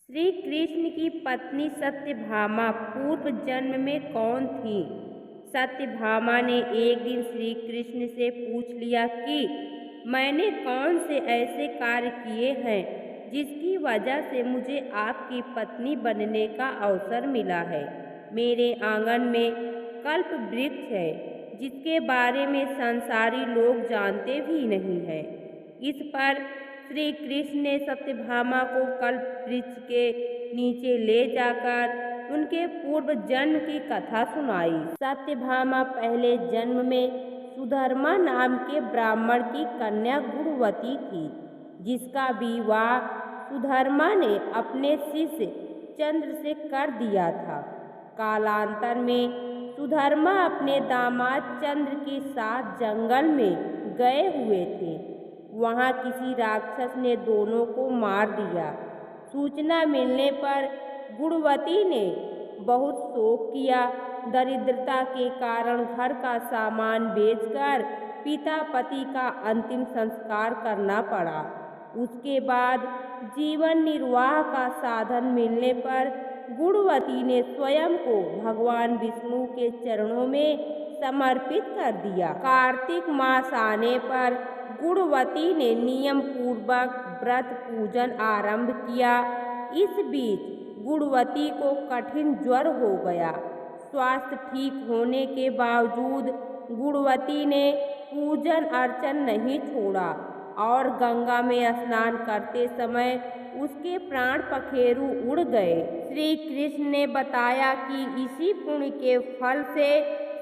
श्री कृष्ण की पत्नी सत्यभामा पूर्व जन्म में कौन थी? सत्यभामा ने एक दिन श्री कृष्ण से पूछ लिया कि मैंने कौन से ऐसे कार्य किए हैं जिसकी वजह से मुझे आपकी पत्नी बनने का अवसर मिला है। मेरे आंगन में कल्प वृक्ष है जिसके बारे में संसारी लोग जानते भी नहीं हैं। इस पर श्री कृष्ण ने सत्यभामा को कल्प वृक्ष के नीचे ले जाकर उनके पूर्व जन्म की कथा सुनाई। सत्यभामा पहले जन्म में सुधर्मा नाम के ब्राह्मण की कन्या गुणवती थी, जिसका विवाह सुधर्मा ने अपने शिष्य चंद्र से कर दिया था। कालांतर में सुधर्मा अपने दामाद चंद्र के साथ जंगल में गए हुए थे। वहां किसी राक्षस ने दोनों को मार दिया। सूचना मिलने पर गुणवती ने बहुत शोक किया। दरिद्रता के कारण घर का सामान बेचकर पिता पति का अंतिम संस्कार करना पड़ा। उसके बाद जीवन निर्वाह का साधन मिलने पर गुणवती ने स्वयं को भगवान विष्णु के चरणों में समर्पित कर दिया। कार्तिक मास आने पर गुणवती ने नियम पूर्वक व्रत पूजन आरंभ किया। इस बीच गुणवती को कठिन ज्वर हो गया। स्वास्थ्य ठीक होने के बावजूद गुणवती ने पूजन अर्चन नहीं छोड़ा और गंगा में स्नान करते समय उसके प्राण पखेरु उड़ गए। श्री कृष्ण ने बताया कि इसी पुण्य के फल से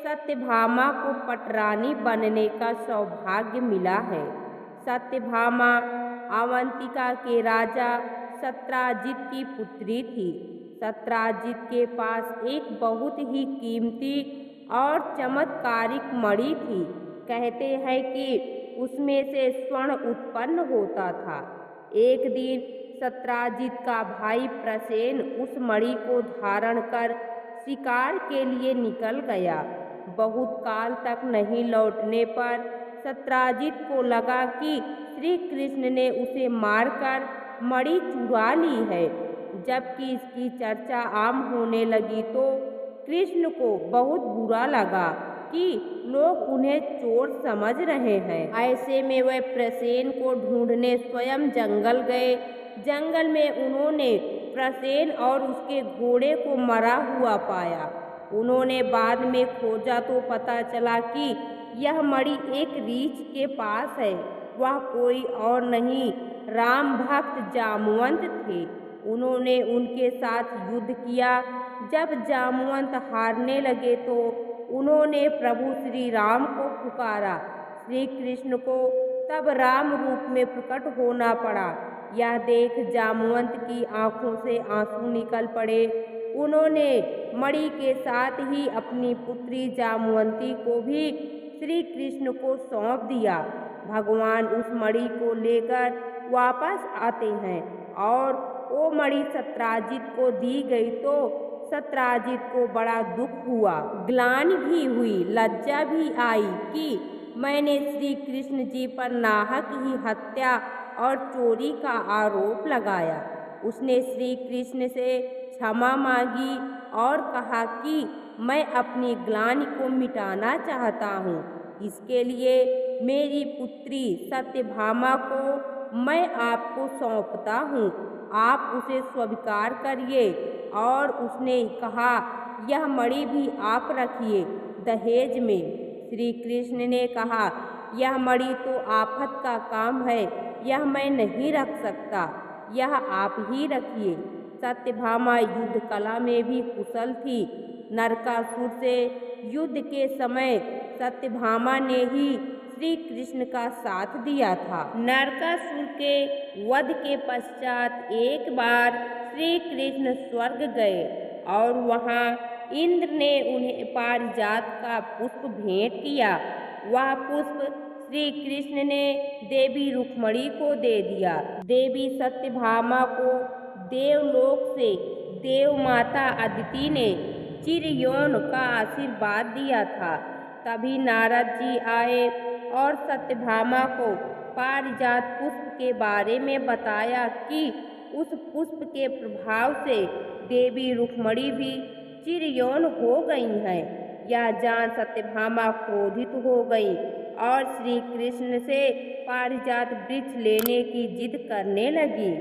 सत्यभामा को पटरानी बनने का सौभाग्य मिला है। सत्यभामा अवंतिका के राजा सत्राजित की पुत्री थी। सत्राजित के पास एक बहुत ही कीमती और चमत्कारिक मणि थी। कहते हैं कि उसमें से स्वर्ण उत्पन्न होता था। एक दिन सत्राजित का भाई प्रसेन उस मणि को धारण कर शिकार के लिए निकल गया। बहुत काल तक नहीं लौटने पर सत्राजित को लगा कि श्री कृष्ण ने उसे मारकर मणि चुरा ली है। जबकि इसकी चर्चा आम होने लगी तो कृष्ण को बहुत बुरा लगा कि लोग उन्हें चोर समझ रहे हैं। ऐसे में वह प्रसेन को ढूंढने स्वयं जंगल गए। जंगल में उन्होंने प्रसेन और उसके घोड़े को मरा हुआ पाया। उन्होंने बाद में खोजा तो पता चला कि यह मणि एक रीछ के पास है। वह कोई और नहीं, राम भक्त जामवंत थे। उन्होंने उनके साथ युद्ध किया। जब जामवंत हारने लगे तो उन्होंने प्रभु श्री राम को पुकारा। श्री कृष्ण को तब राम रूप में प्रकट होना पड़ा। यह देख जामवंत की आंखों से आंसू निकल पड़े। उन्होंने मणि के साथ ही अपनी पुत्री जामवंती को भी श्री कृष्ण को सौंप दिया। भगवान उस मणि को लेकर वापस आते हैं और वो मणि सत्राजित को दी गई तो सत्राजित को बड़ा दुख हुआ, ग्लानि भी हुई, लज्जा भी आई कि मैंने श्री कृष्ण जी पर नाहक ही हत्या और चोरी का आरोप लगाया। उसने श्री कृष्ण से क्षमा मांगी और कहा कि मैं अपनी ग्लानि को मिटाना चाहता हूँ। इसके लिए मेरी पुत्री सत्यभामा को मैं आपको सौंपता हूँ। आप उसे स्वीकार करिए। और उसने कहा, यह मणि भी आप रखिए दहेज में। श्री कृष्ण ने कहा, यह मणि तो आफत का काम है, यह मैं नहीं रख सकता, यह आप ही रखिए। सत्यभामा युद्ध कला में भी कुशल थी। नरकासुर से युद्ध के समय सत्यभामा ने ही श्री कृष्ण का साथ दिया था। नरकासुर के वध के पश्चात एक बार श्री कृष्ण स्वर्ग गए और वहां इंद्र ने उन्हें पारिजात का पुष्प भेंट किया। वह पुष्प श्री कृष्ण ने देवी रुक्मणी को दे दिया। देवी सत्यभामा को देवलोक से देव माता अदिति ने चिर यौन का आशीर्वाद दिया था। तभी नारद जी आए और सत्यभामा को पारिजात पुष्प के बारे में बताया कि उस पुष्प के प्रभाव से देवी रुक्मणी भी चिरयौन हो गई हैं। यह जान सत्यभामा क्रोधित हो गई और श्री कृष्ण से पारिजात वृक्ष लेने की जिद करने लगी।